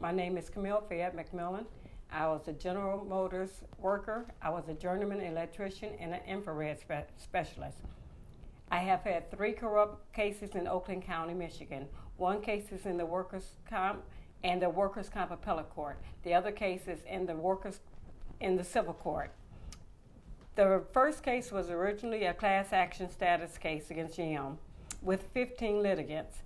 My name is Camille McMillan. I was a General Motors worker. I was a journeyman electrician and an infrared specialist. I have had 3 corrupt cases in Oakland County, Michigan. 1 case is in the workers' comp and the workers' comp appellate court. The other case is in the civil court. The first case was originally a class action status case against GM with 15 litigants.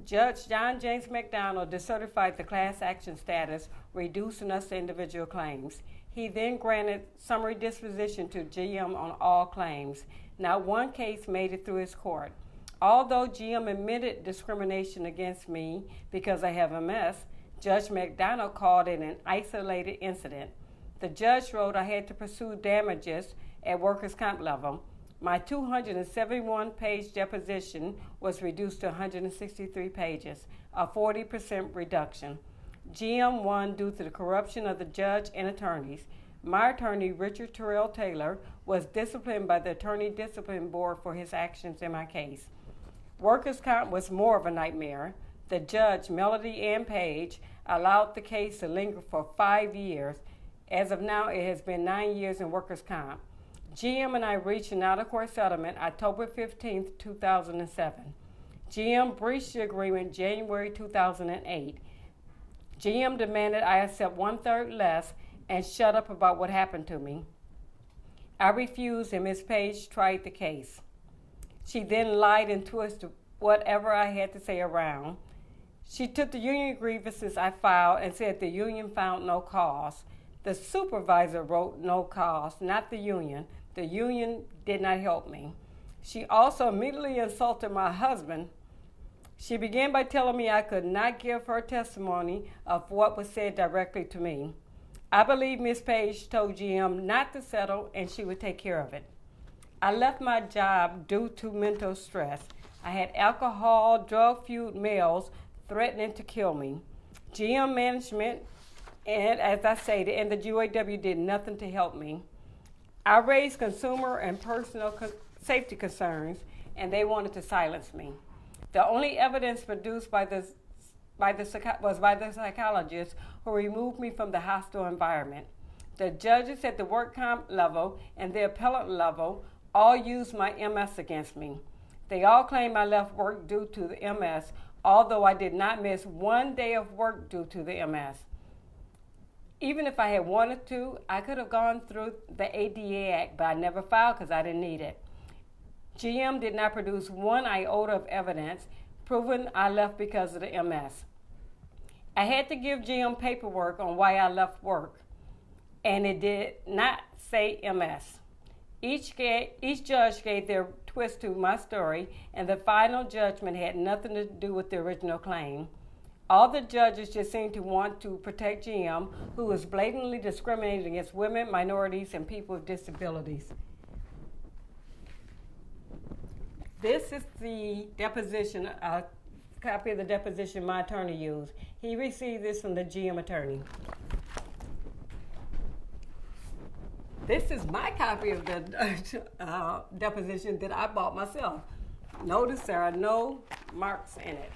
Judge John James McDonald decertified the class action status, reducing us to individual claims. He then granted summary disposition to GM on all claims. Not 1 case made it through his court. Although GM admitted discrimination against me because I have MS, Judge McDonald called it an isolated incident. The judge wrote I had to pursue damages at workers' comp level. My 271-page deposition was reduced to 163 pages, a 40% reduction. GM won due to the corruption of the judge and attorneys. My attorney, Richard Terrell Taylor, was disciplined by the Attorney Discipline Board for his actions in my case. Workers' comp was more of a nightmare. The judge, Melody Ann Page, allowed the case to linger for 5 years. As of now, it has been 9 years in workers' comp. GM and I reached an out-of-court settlement October 15, 2007. GM breached the agreement January 2008. GM demanded I accept 1/3 less and shut up about what happened to me. I refused, and Ms. Page tried the case. She then lied and twisted whatever I had to say around. She took the union grievances I filed and said the union found no cause. The supervisor wrote no cause, not the union. The union did not help me. She also immediately insulted my husband. She began by telling me I could not give her testimony of what was said directly to me. I believe Ms. Page told GM not to settle and she would take care of it. I left my job due to mental stress. I had alcohol, drug-fueled males threatening to kill me. GM management, and as I stated, and the UAW did nothing to help me. I raised consumer and personal safety concerns, and they wanted to silence me. The only evidence produced was by the psychologist who removed me from the hostile environment. The judges at the work comp level and the appellate level all used my MS against me. They all claimed I left work due to the MS, although I did not miss 1 day of work due to the MS. Even if I had wanted to, I could have gone through the ADA Act, but I never filed because I didn't need it. GM did not produce 1 iota of evidence proving I left because of the MS. I had to give GM paperwork on why I left work, and it did not say MS. Each judge gave their twist to my story, and the final judgment had nothing to do with the original claim. All the judges just seemed to want to protect GM, who was blatantly discriminating against women, minorities, and people with disabilities. This is the deposition, a copy of the deposition my attorney used. He received this from the GM attorney. This is my copy of the deposition that I bought myself. Notice there are no marks in it.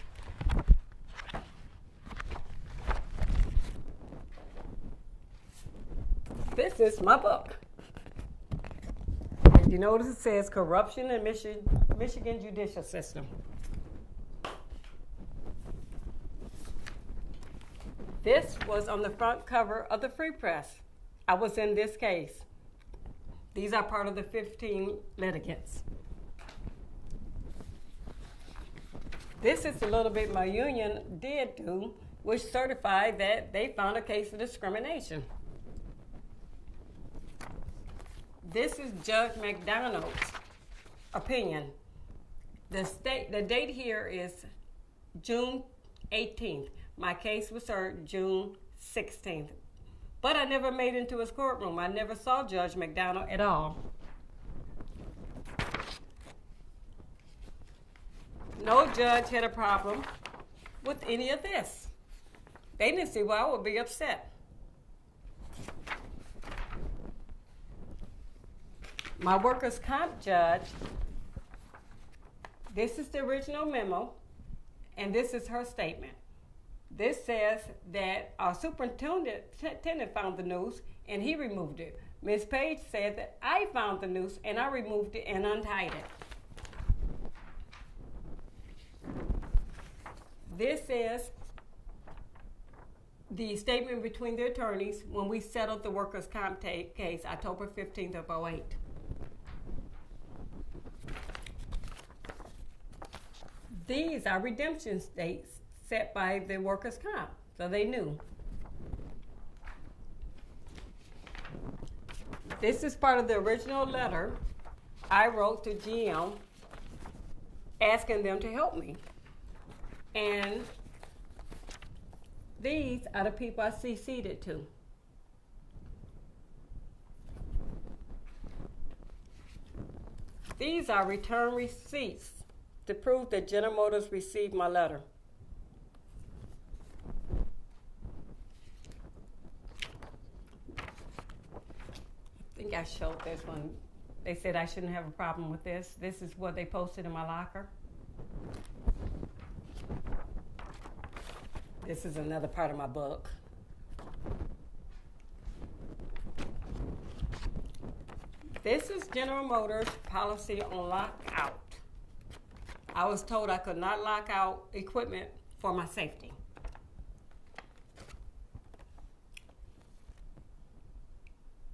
This is my book. You notice it says Corruption in Michigan Judicial System. This was on the front cover of the Free Press. I was in this case. These are part of the 15 litigants. This is a little bit my union did do, which certified that they found a case of discrimination. This is Judge McDonald's opinion. The date here is June 18th. My case was heard June 16th. But I never made it into his courtroom. I never saw Judge McDonald at all. No judge had a problem with any of this. They didn't see why I would be upset. My workers' comp judge, this is the original memo, and this is her statement. This says that our superintendent found the noose and he removed it. Ms. Page said that I found the noose and I removed it and untied it. This is the statement between the attorneys when we settled the workers' comp case, October 15th of 2008. These are redemption dates set by the workers' comp, so they knew. This is part of the original letter I wrote to GM asking them to help me. And these are the people I CC'd it to. These are return receipts to prove that General Motors received my letter. I think I showed this one. They said I shouldn't have a problem with this. This is what they posted in my locker. This is another part of my book. This is General Motors' policy on lockout. I was told I could not lock out equipment for my safety.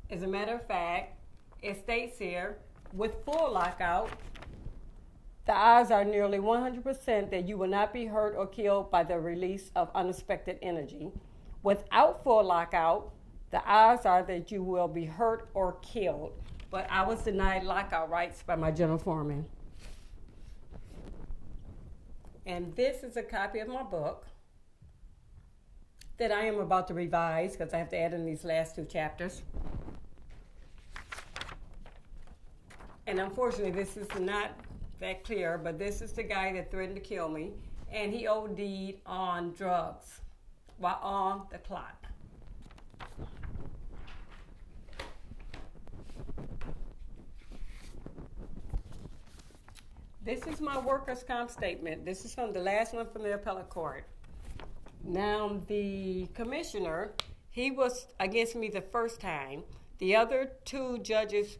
As a matter of fact, it states here, with full lockout, the odds are nearly 100% that you will not be hurt or killed by the release of unexpected energy. Without full lockout, the odds are that you will be hurt or killed. But I was denied lockout rights by my general foreman. And this is a copy of my book that I am about to revise because I have to add in these last 2 chapters. And unfortunately, this is not that clear, but this is the guy that threatened to kill me, and he OD'd on drugs while on the clock. This is my workers' comp statement. This is from the last one from the appellate court. Now, the commissioner, he was against me the first time. The other 2 judges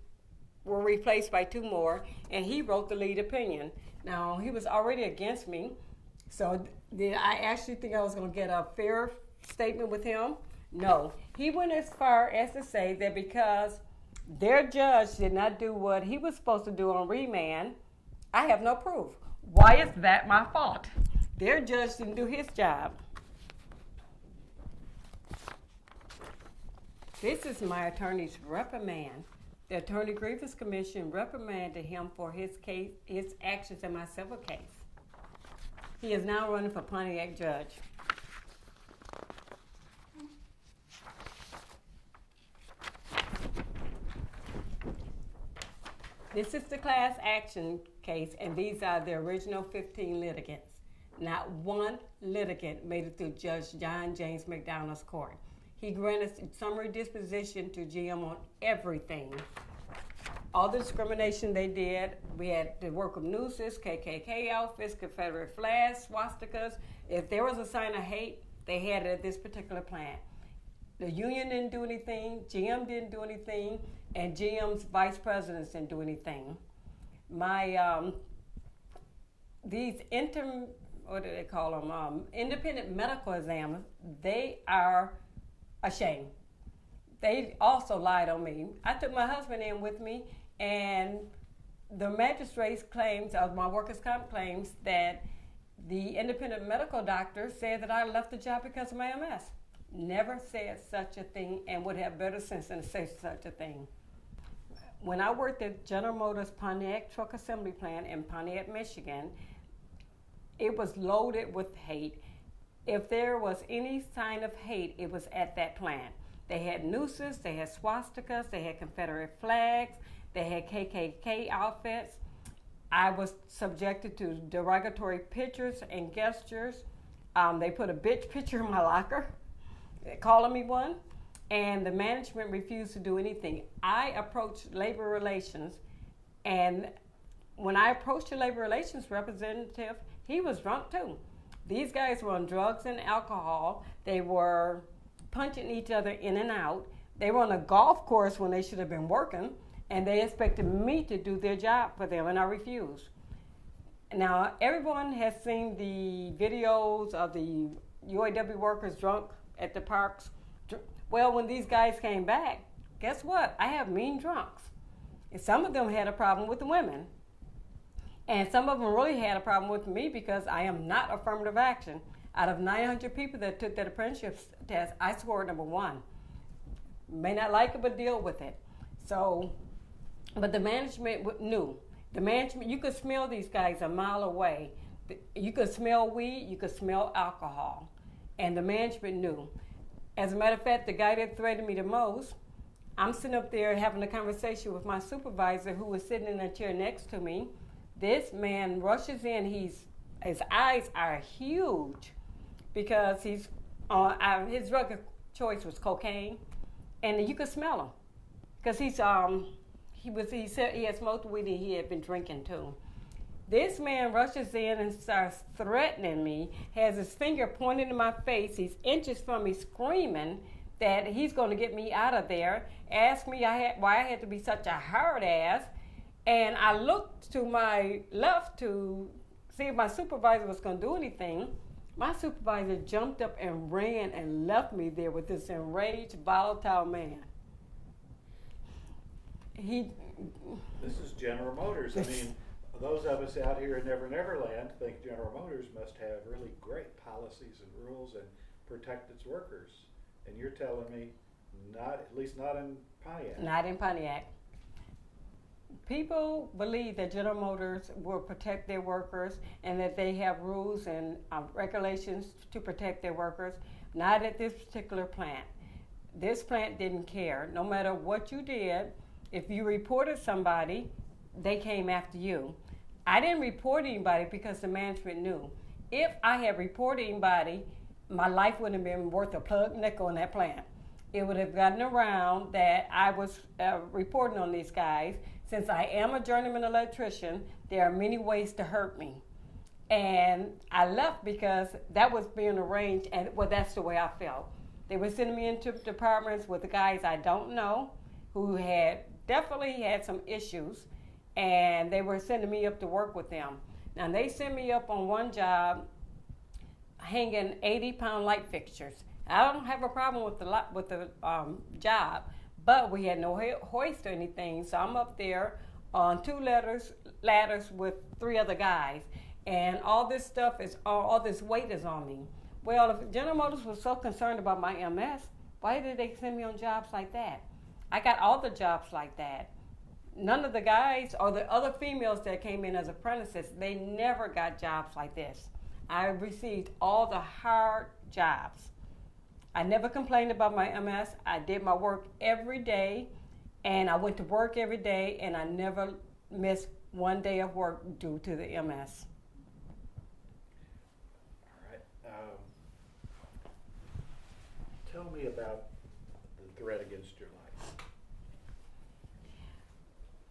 were replaced by 2 more, and he wrote the lead opinion. Now, he was already against me, so did I actually think I was going to get a fair statement with him? No. He went as far as to say that because their judge did not do what he was supposed to do on remand, I have no proof. Why is that my fault? Their judge didn't do his job. This is my attorney's reprimand. The Attorney Grievance Commission reprimanded him for his actions in my civil case. He is now running for Pontiac judge. This is the class action case, and these are the original 15 litigants. Not one litigant made it through Judge John James McDonald's court. He granted summary disposition to GM on everything. All the discrimination they did, we had the work of nooses, KKK outfits, Confederate flags, swastikas. If there was a sign of hate, they had it at this particular plant. The union didn't do anything, GM didn't do anything, and GM's vice presidents didn't do anything. These independent medical examiners, they are ashamed. They also lied on me. I took my husband in with me, and the magistrate's claims, of my workers' comp claims, that the independent medical doctor said that I left the job because of my MS. Never said such a thing, and would have better sense than to say such a thing. When I worked at General Motors Pontiac Truck Assembly Plant in Pontiac, Michigan, it was loaded with hate. If there was any sign of hate, it was at that plant. They had nooses, they had swastikas, they had Confederate flags, they had KKK outfits. I was subjected to derogatory pictures and gestures. They put a bitch picture in my locker, calling me one, and the management refused to do anything. I approached labor relations, and when I approached the labor relations representative, he was drunk too. These guys were on drugs and alcohol. They were punching each other in and out. They were on a golf course when they should have been working, and they expected me to do their job for them, and I refused. Now, everyone has seen the videos of the UAW workers drunk at the parks. Well, when these guys came back, guess what? I have mean drunks. And some of them had a problem with the women. And some of them really had a problem with me because I am not affirmative action. Out of 900 people that took that apprenticeship test, I scored number 1. May not like it, but deal with it. So, but the management knew. The management, you could smell these guys a mile away. You could smell weed, you could smell alcohol. And the management knew. As a matter of fact, the guy that threatened me the most, I'm sitting up there having a conversation with my supervisor who was sitting in a chair next to me. This man rushes in, his eyes are huge because his drug of choice was cocaine, and you could smell him because he said he had smoked weed and he had been drinking too. This man rushes in and starts threatening me, has his finger pointed in my face. He's inches from me screaming that he's going to get me out of there, asked me why I had to be such a hard ass. And I looked to my left to see if my supervisor was going to do anything. My supervisor jumped up and ran and left me there with this enraged, volatile man. This is General Motors. I mean, those of us out here in Never Never Land think General Motors must have really great policies and rules and protect its workers. And you're telling me at least not in Pontiac. Not in Pontiac. People believe that General Motors will protect their workers and that they have rules and regulations to protect their workers. Not at this particular plant. This plant didn't care. No matter what you did, if you reported somebody, they came after you. I didn't report anybody because the management knew. If I had reported anybody, my life wouldn't have been worth a plug nickel in that plant. It would have gotten around that I was reporting on these guys. Since I am a journeyman electrician, there are many ways to hurt me. And I left because that was being arranged, and well, that's the way I felt. They were sending me into departments with the guys I don't know who had definitely had some issues, and they were sending me up to work with them. Now, they sent me up on one job hanging 80-pound light fixtures. I don't have a problem with the job, but we had no hoist or anything, so I'm up there on 2 ladders with 3 other guys, and all this stuff all this weight is on me. Well, if General Motors was so concerned about my MS, why did they send me on jobs like that? I got all the jobs like that. None of the guys or the other females that came in as apprentices, they never got jobs like this. I received all the hard jobs. I never complained about my MS. I did my work every day, and I went to work every day, and I never missed one day of work due to the MS. All right. Tell me about the threat against your life.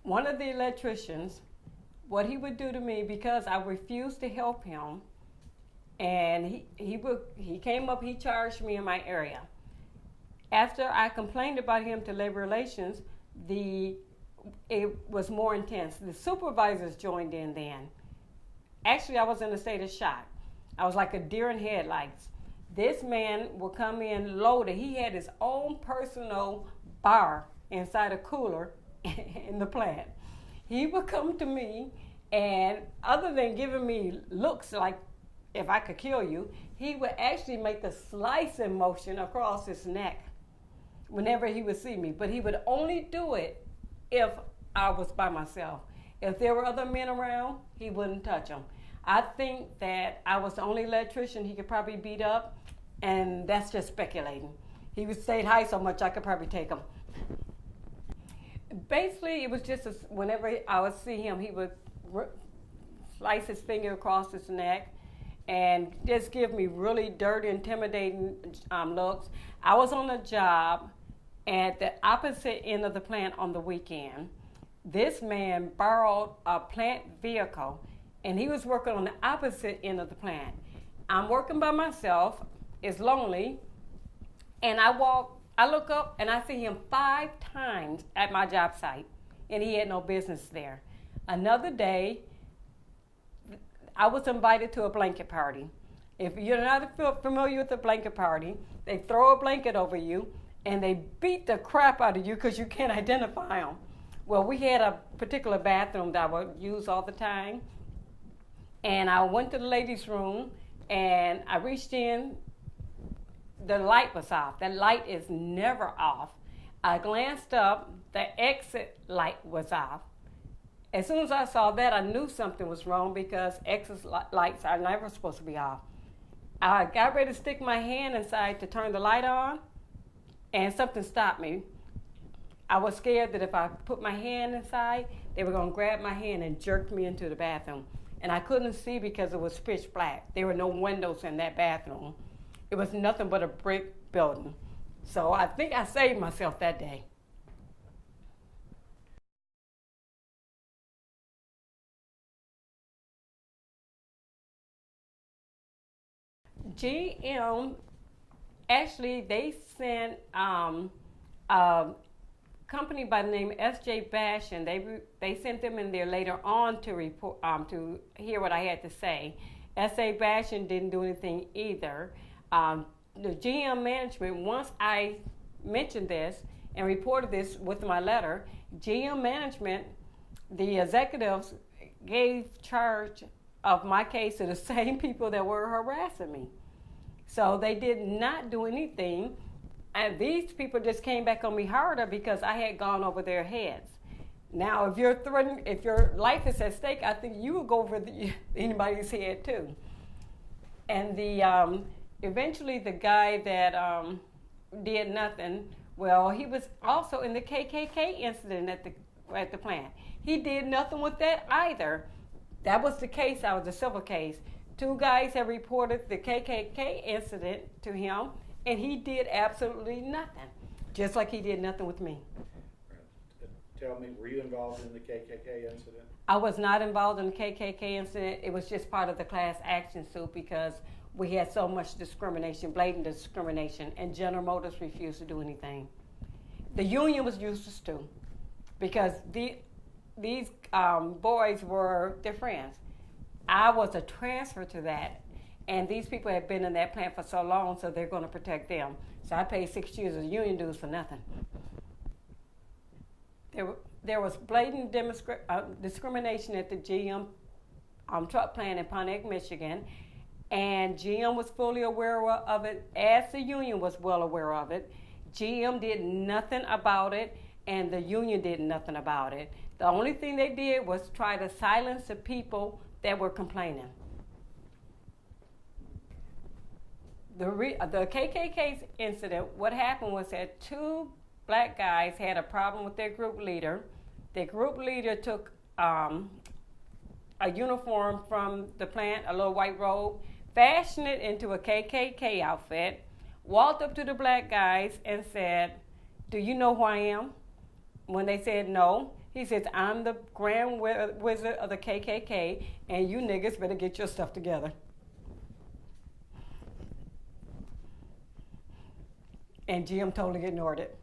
One of the electricians, what he would do to me, because I refused to help him, and he came up, he charged me in my area. After I complained about him to labor relations, it was more intense. The supervisors joined in then. Actually, I was in a state of shock. I was like a deer in headlights. This man would come in loaded. He had his own personal bar inside a cooler in the plant. He would come to me, and other than giving me looks like if I could kill you, he would actually make the slicing motion across his neck whenever he would see me. But he would only do it if I was by myself. If there were other men around, he wouldn't touch them. I think that I was the only electrician he could probably beat up, and that's just speculating. He would stay high so much I could probably take him. Basically, it was just whenever I would see him, he would slice his finger across his neck and just give me really dirty, intimidating looks. I was on a job at the opposite end of the plant on the weekend. This man borrowed a plant vehicle, and he was working on the opposite end of the plant. I'm working by myself. It's lonely. And I look up and I see him 5 times at my job site, and he had no business there. Another day, I was invited to a blanket party. If you're not familiar with a blanket party, they throw a blanket over you and they beat the crap out of you because you can't identify them. Well, we had a particular bathroom that I would use all the time. And I went to the ladies' room and I reached in. The light was off. That light is never off. I glanced up. The exit light was off. As soon as I saw that, I knew something was wrong because exit lights are never supposed to be off. I got ready to stick my hand inside to turn the light on, and something stopped me. I was scared that if I put my hand inside, they were going to grab my hand and jerk me into the bathroom. And I couldn't see because it was pitch black. There were no windows in that bathroom. It was nothing but a brick building. So I think I saved myself that day. GM, actually, they sent a company by the name S.J. Bash, and they sent them in there later on to report to hear what I had to say. S.A. Bashan didn't do anything either. The GM management, once I mentioned this and reported this with my letter, GM management, the executives gave charge of my case to the same people that were harassing me. So they did not do anything, and these people just came back on me harder because I had gone over their heads. Now, if you're threatened, if your life is at stake, I think you will go over anybody's head too. And eventually the guy that did nothing, well, he was also in the KKK incident at the plant. He did nothing with that either. That was the case. That was a civil case. 2 guys have reported the KKK incident to him, and he did absolutely nothing, just like he did nothing with me. Tell me, were you involved in the KKK incident? I was not involved in the KKK incident. It was just part of the class action suit because we had so much discrimination, blatant discrimination, and General Motors refused to do anything. The union was useless too because these boys were their friends. I was a transfer to that, and these people had been in that plant for so long, so they're going to protect them. So I paid 6 years of union dues for nothing. There was blatant discrimination at the GM truck plant in Pontiac, Michigan, and GM was fully aware of it, as the union was well aware of it. GM did nothing about it, and the union did nothing about it. The only thing they did was try to silence the people that were complaining. The KKK incident, what happened was that 2 black guys had a problem with their group leader. Their group leader took a uniform from the plant, a little white robe, fashioned it into a KKK outfit, walked up to the black guys and said, "Do you know who I am?" When they said no, he says, "I'm the Grand Wizard of the KKK, and you niggas better get your stuff together." And GM totally ignored it.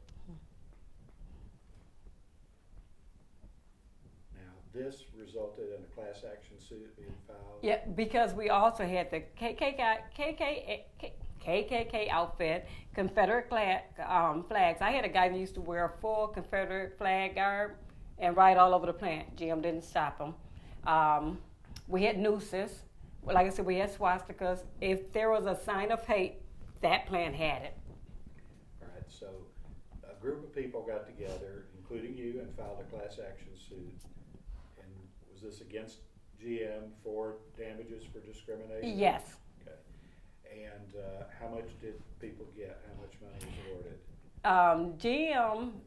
Now, this resulted in a class action suit being filed? Yeah, because we also had the KKK outfit, Confederate flags. I had a guy that used to wear a full Confederate flag garb and ride all over the plant. GM didn't stop him. We had nooses. Like I said, we had swastikas. If there was a sign of hate, that plant had it. All right, so a group of people got together, including you, and filed a class action suit. And was this against GM for damages for discrimination? Yes. Okay. And how much did people get? How much money was awarded? GM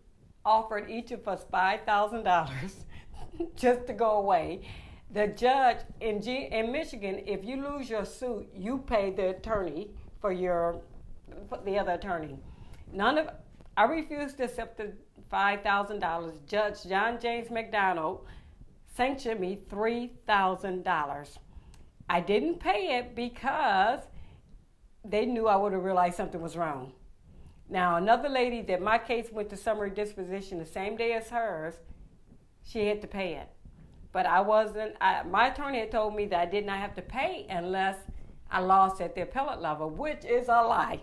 offered each of us $5,000 just to go away. The judge in Michigan, if you lose your suit, you pay the attorney for the other attorney. I refused to accept the $5,000. Judge John James McDonald sanctioned me $3,000. I didn't pay it because they knew I would have realized something was wrong. Now, another lady that my case went to summary disposition the same day as hers, she had to pay it. But I wasn't, my attorney had told me that I did not have to pay unless I lost at the appellate level, which is a lie.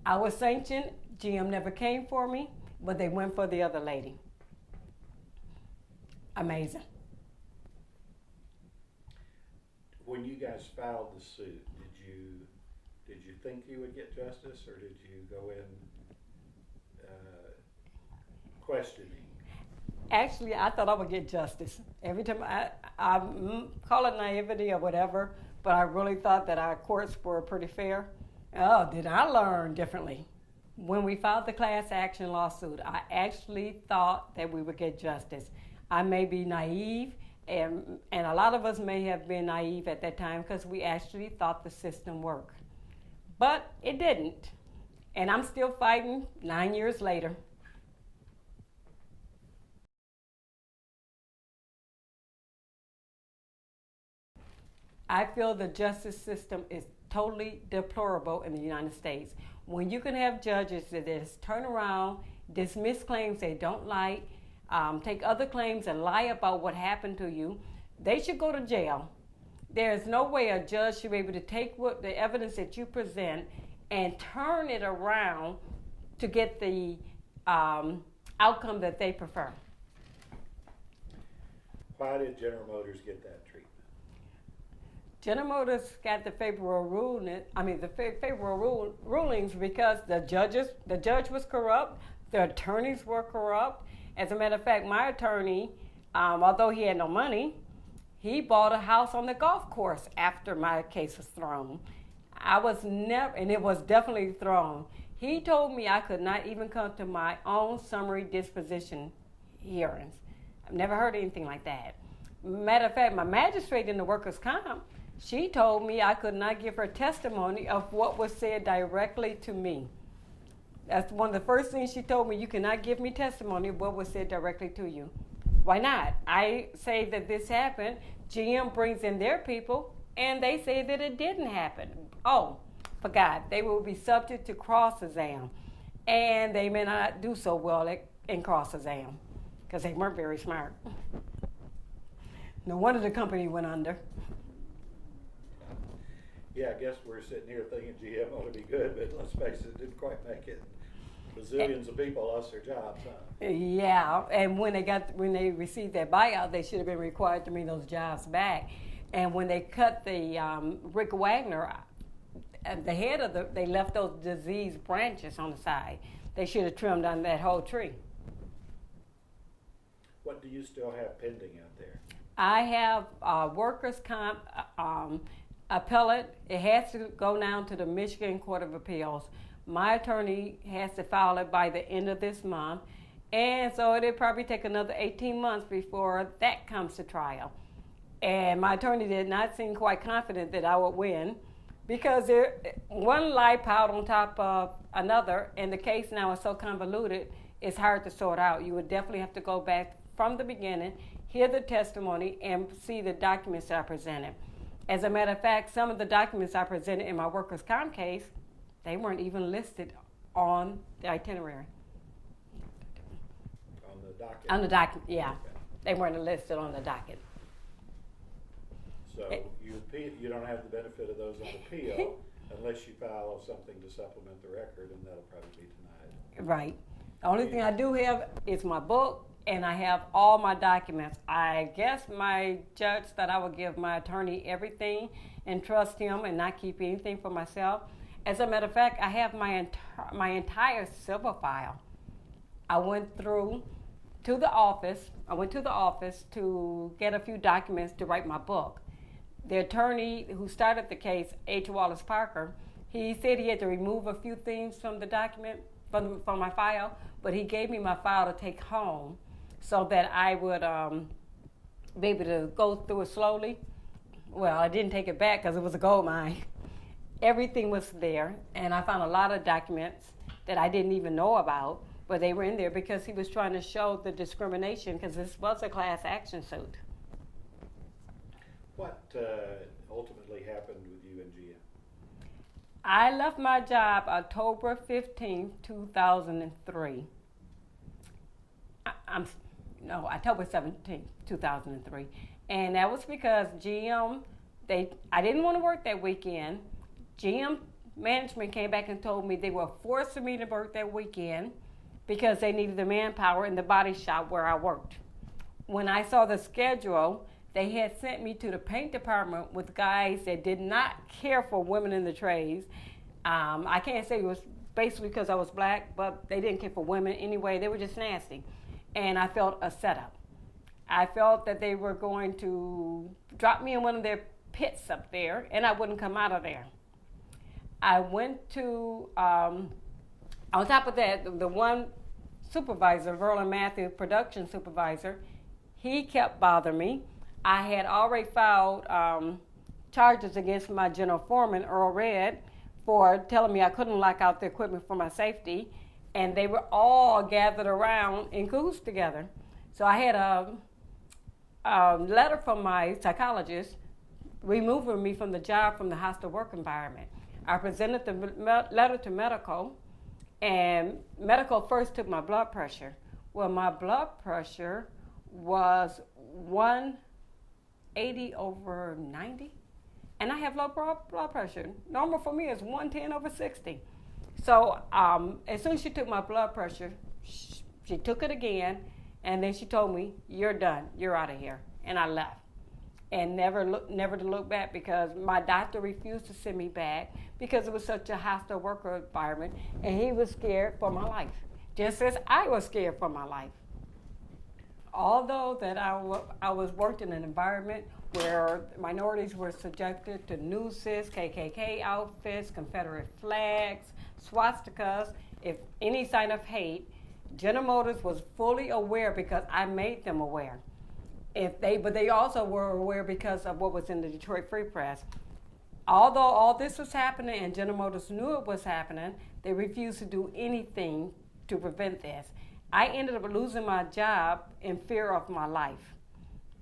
I was sanctioned. GM never came for me, but they went for the other lady. Amazing. When you guys filed the suit, did you think you would get justice, or did you go in questioning? Actually, I thought I would get justice. Every time I call it naivety or whatever, but I really thought that our courts were pretty fair. Oh, did I learn differently? When we filed the class action lawsuit, I actually thought that we would get justice. I may be naive, and a lot of us may have been naive at that time because we actually thought the system worked. But it didn't. And I'm still fighting 9 years later. I feel the justice system is totally deplorable in the United States. When you can have judges that just turn around, dismiss claims they don't like, take other claims and lie about what happened to you, they should go to jail. There's no way a judge should be able to take the evidence that you present and turn it around to get the outcome that they prefer. Why did General Motors get that treatment? General Motors got the favorable rulings because the judge was corrupt, the attorneys were corrupt. As a matter of fact, my attorney, although he had no money, he bought a house on the golf course after my case was thrown. And it was definitely thrown. He told me I could not even come to my own summary disposition hearings. I've never heard anything like that. Matter of fact, my magistrate in the workers' comp, she told me I could not give her testimony of what was said directly to me. That's one of the first things she told me. You cannot give me testimony of what was said directly to you. Why not? I say that this happened. GM brings in their people, and they say that it didn't happen. Oh, forgot. They will be subject to cross-exam, and they may not do so well in cross-exam because they weren't very smart. No wonder the company went under. Yeah, I guess we're sitting here thinking GM ought to be good, but let's face it, didn't quite make it. Bazillions of people lost their jobs, huh? Yeah, and when they received their buyout, they should have been required to bring those jobs back. And when they cut the Rick Wagner, the head they left those diseased branches on the side. They should have trimmed on that whole tree. What do you still have pending out there? I have workers' comp appellate. It has to go down to the Michigan Court of Appeals. My attorney has to file it by the end of this month, and so it'll probably take another 18 months before that comes to trial. And my attorney did not seem quite confident that I would win because one lie piled on top of another, and the case now is so convoluted, it's hard to sort out. You would definitely have to go back from the beginning, hear the testimony, and see the documents that I presented. As a matter of fact, some of the documents I presented in my workers' comp case, they weren't even listed on the itinerary. On the docket? On the docket, yeah. Okay. They weren't listed on the docket. So you don't have the benefit of those on appeal unless you file something to supplement the record, and that'll probably be denied. Right. The only thing I do have is my book, and I have all my documents. I guess my judge thought I would give my attorney everything and trust him and not keep anything for myself. As a matter of fact, I have my entire civil file. I went to the office to get a few documents to write my book. The attorney who started the case, H. Wallace Parker, he said he had to remove a few things from the document, from my file, but he gave me my file to take home so that I would be able to go through it slowly. Well, I didn't take it back because it was a gold mine. Everything was there, and I found a lot of documents that I didn't even know about, but they were in there because he was trying to show the discrimination because this was a class action suit. What ultimately happened with you and GM? I left my job October 15th, 2003. October 17th, 2003. And that was because GM, I didn't want to work that weekend. GM management came back and told me they were forcing me to work that weekend because they needed the manpower in the body shop where I worked. When I saw the schedule, they had sent me to the paint department with guys that did not care for women in the trades. I can't say it was basically because I was black, but they didn't care for women anyway. They were just nasty. And I felt a setup. I felt that they were going to drop me in one of their pits up there, and I wouldn't come out of there. I went to, on top of that, the one supervisor, Verlin Matthews, production supervisor, he kept bothering me. I had already filed charges against my general foreman, Earl Red, for telling me I couldn't lock out the equipment for my safety, and they were all gathered around in cahoots together. So I had a letter from my psychologist removing me from the job from the hostile work environment. I presented the letter to medical, and medical first took my blood pressure. Well, my blood pressure was 180 over 90, and I have low blood pressure. Normal for me is 110 over 60. So as soon as she took my blood pressure, she took it again, and then she told me, "You're done. You're out of here." And I left, and never to look back, because my doctor refused to send me back because it was such a hostile worker environment, and he was scared for my life, just as I was scared for my life. Although that I was worked in an environment where minorities were subjected to nooses, KKK outfits, Confederate flags, swastikas, if any sign of hate, General Motors was fully aware because I made them aware. But they also were aware because of what was in the Detroit Free Press. Although all this was happening and General Motors knew it was happening, they refused to do anything to prevent this. I ended up losing my job in fear of my life.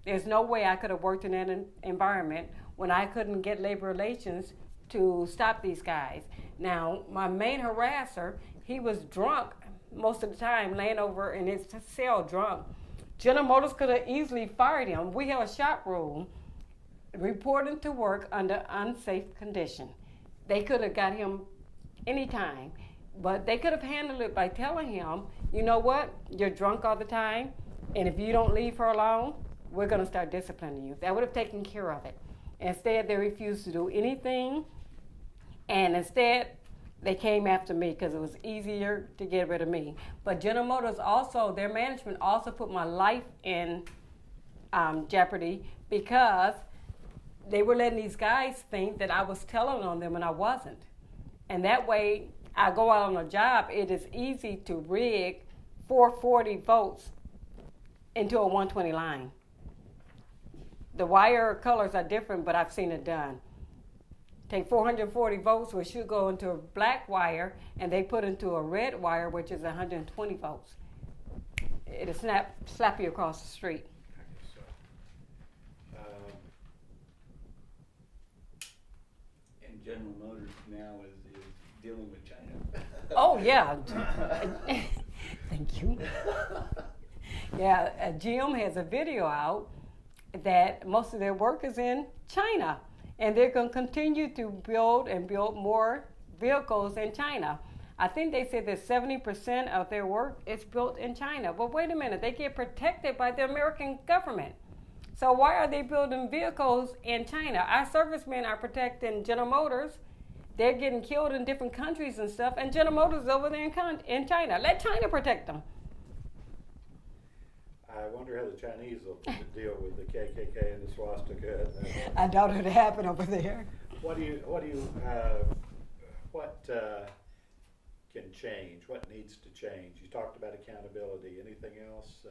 There's no way I could have worked in that environment when I couldn't get labor relations to stop these guys. Now, my main harasser, he was drunk most of the time, laying over in his cell drunk. General Motors could have easily fired him. We have a shop rule, reporting to work under unsafe condition. They could have got him anytime, but they could have handled it by telling him, "You know what, you're drunk all the time, and if you don't leave her alone, we're going to start disciplining you." That would have taken care of it. Instead, they refused to do anything, and instead, they came after me because it was easier to get rid of me. But General Motors also, their management also put my life in jeopardy because they were letting these guys think that I was telling on them and I wasn't. And that way, I go out on a job, it is easy to rig 440 volts into a 120 line. The wire colors are different, but I've seen it done. Take 440 volts, which should go into a black wire, and they put into a red wire, which is 120 volts. It'll slap you across the street. And General Motors now is dealing with China. Oh, yeah. Thank you. Yeah, GM has a video out that most of their work is in China. And they're going to continue to build more vehicles in China. I think they said that 70% of their work is built in China. But wait a minute, they get protected by the American government. So why are they building vehicles in China? Our servicemen are protecting General Motors. They're getting killed in different countries and stuff, and General Motors is over there in China. Let China protect them. I wonder how the Chinese will deal with the KKK and the swastika. I doubt it'll happen over there. What can change? What needs to change? You talked about accountability. Anything else?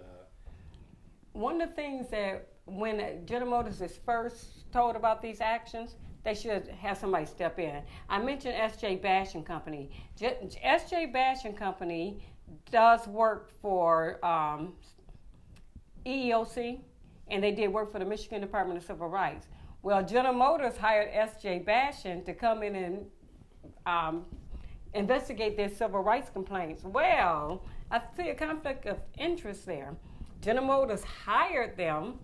One of the things that when General Motors is first told about these actions, they should have somebody step in. I mentioned S.J. Bash and Company. S.J. Bash and Company does work for EEOC, and they did work for the Michigan Department of Civil Rights. Well, General Motors hired S.J. Bashan to come in and investigate their civil rights complaints. Well, I see a conflict of interest there. General Motors hired them,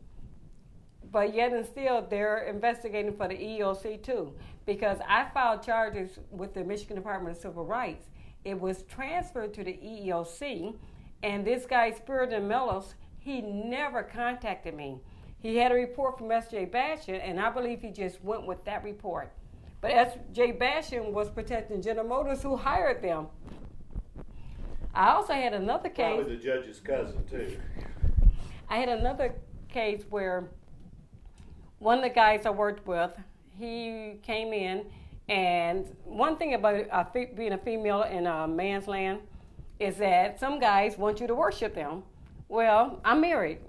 but yet and still they're investigating for the EEOC too, because I filed charges with the Michigan Department of Civil Rights. It was transferred to the EEOC, and this guy, Spurgeon Mills, he never contacted me. He had a report from S.J. Bashan, and I believe he just went with that report. But S.J. Bashan was protecting General Motors, who hired them. I also had another case. Probably the judge's cousin, too. I had another case where one of the guys I worked with, he came in, and one thing about being a female in a man's land is that some guys want you to worship them. Well, I'm married,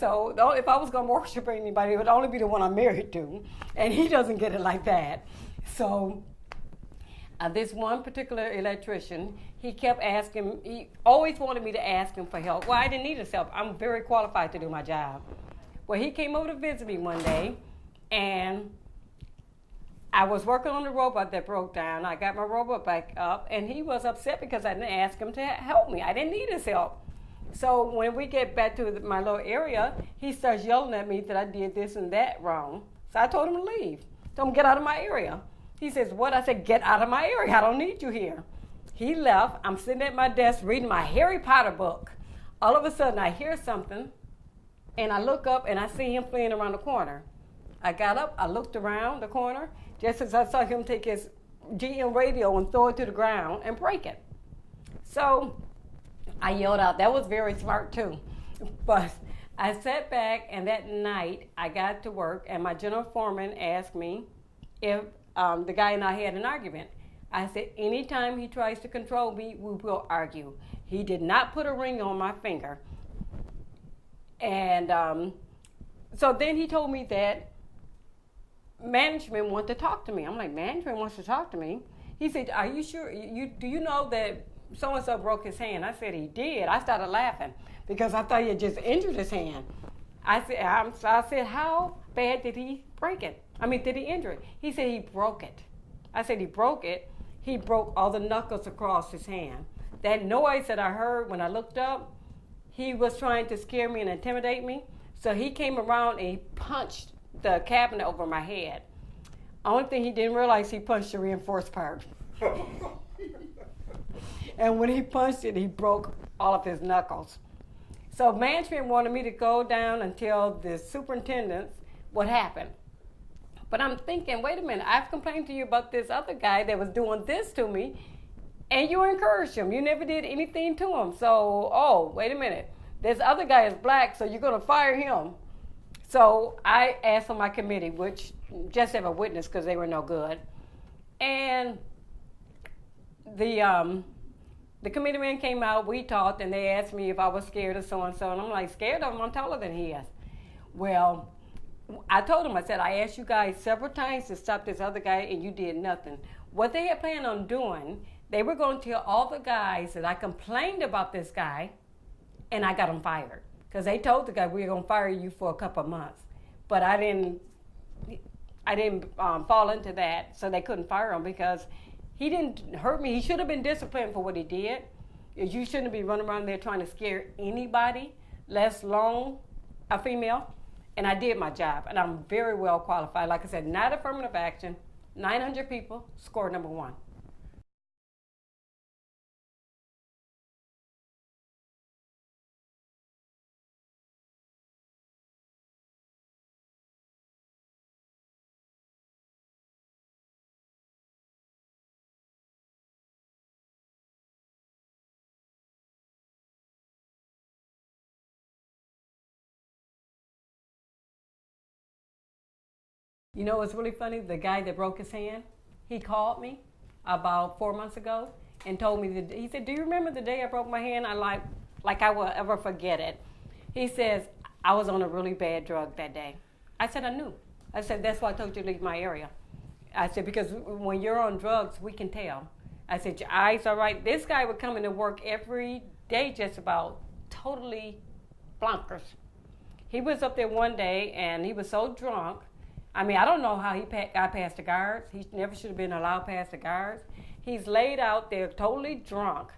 so if I was going to worship anybody, it would only be the one I'm married to, and he doesn't get it like that. So this one particular electrician, he kept asking, he always wanted me to ask him for help. Well, I didn't need his help. I'm very qualified to do my job. Well, he came over to visit me one day, and I was working on the robot that broke down. I got my robot back up, and he was upset because I didn't ask him to help me. I didn't need his help. So when we get back to my little area, he starts yelling at me that I did this and that wrong. So I told him to leave. Told him, get out of my area. He says, what? I said, get out of my area. I don't need you here. He left. I'm sitting at my desk reading my Harry Potter book. All of a sudden, I hear something, and I look up, and I see him fleeing around the corner. I got up. I looked around the corner, just as I saw him take his GM radio and throw it to the ground and break it. So I yelled out. That was very smart, too. But I sat back, and that night, I got to work, and my general foreman asked me if the guy and I had an argument. I said, anytime he tries to control me, we will argue. He did not put a ring on my finger. And so then he told me that management wanted to talk to me. I'm like, management wants to talk to me? He said, are you sure? Do you know that so-and-so broke his hand? I said, he did. I started laughing because I thought he had just injured his hand. I said, how bad did he break it? Did he injure it? He said he broke it. I said he broke it. He broke all the knuckles across his hand. That noise that I heard when I looked up, he was trying to scare me and intimidate me. So he came around and he punched the cabinet over my head. Only thing he didn't realize, he punched the reinforced part. And when he punched it, he broke all of his knuckles. So management wanted me to go down and tell the superintendent what happened. But I'm thinking, wait a minute, I've complained to you about this other guy that was doing this to me, and you encouraged him. You never did anything to him. So, wait a minute. This other guy is black, so you're going to fire him. So I asked for my committee, which just have a witness because they were no good. And the committee man came out, we talked, and they asked me if I was scared of so-and-so. And I'm like, scared of him? I'm taller than he is. Well, I told him, I said, I asked you guys several times to stop this other guy, and you did nothing. What they had planned on doing, they were going to tell all the guys that I complained about this guy, and I got him fired. Because they told the guy, we're going to fire you for a couple of months. But I didn't fall into that, so they couldn't fire him because he didn't hurt me. He should have been disciplined for what he did. You shouldn't be running around there trying to scare anybody, less alone a female. And I did my job, and I'm very well qualified. Like I said, not affirmative action, 900 people, score number 1. You know what's really funny? The guy that broke his hand, he called me about 4 months ago and told me, he said, do you remember the day I broke my hand? I like I will ever forget it. He says, I was on a really bad drug that day. I said, I knew. I said, that's why I told you to leave my area. I said, because when you're on drugs, we can tell. I said, your eyes are right. This guy would come into work every day just about totally blonkers. He was up there one day, and he was so drunk. I mean, I don't know how he got past the guards. He never should have been allowed past the guards. He's laid out there totally drunk,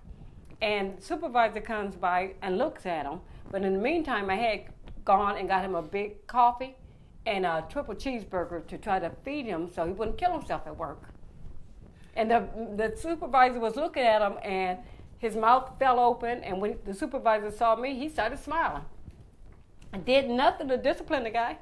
and the supervisor comes by and looks at him. But in the meantime, I had gone and got him a big coffee and a triple cheeseburger to try to feed him so he wouldn't kill himself at work. And the supervisor was looking at him, and his mouth fell open, and when the supervisor saw me, he started smiling. I did nothing to discipline the guy.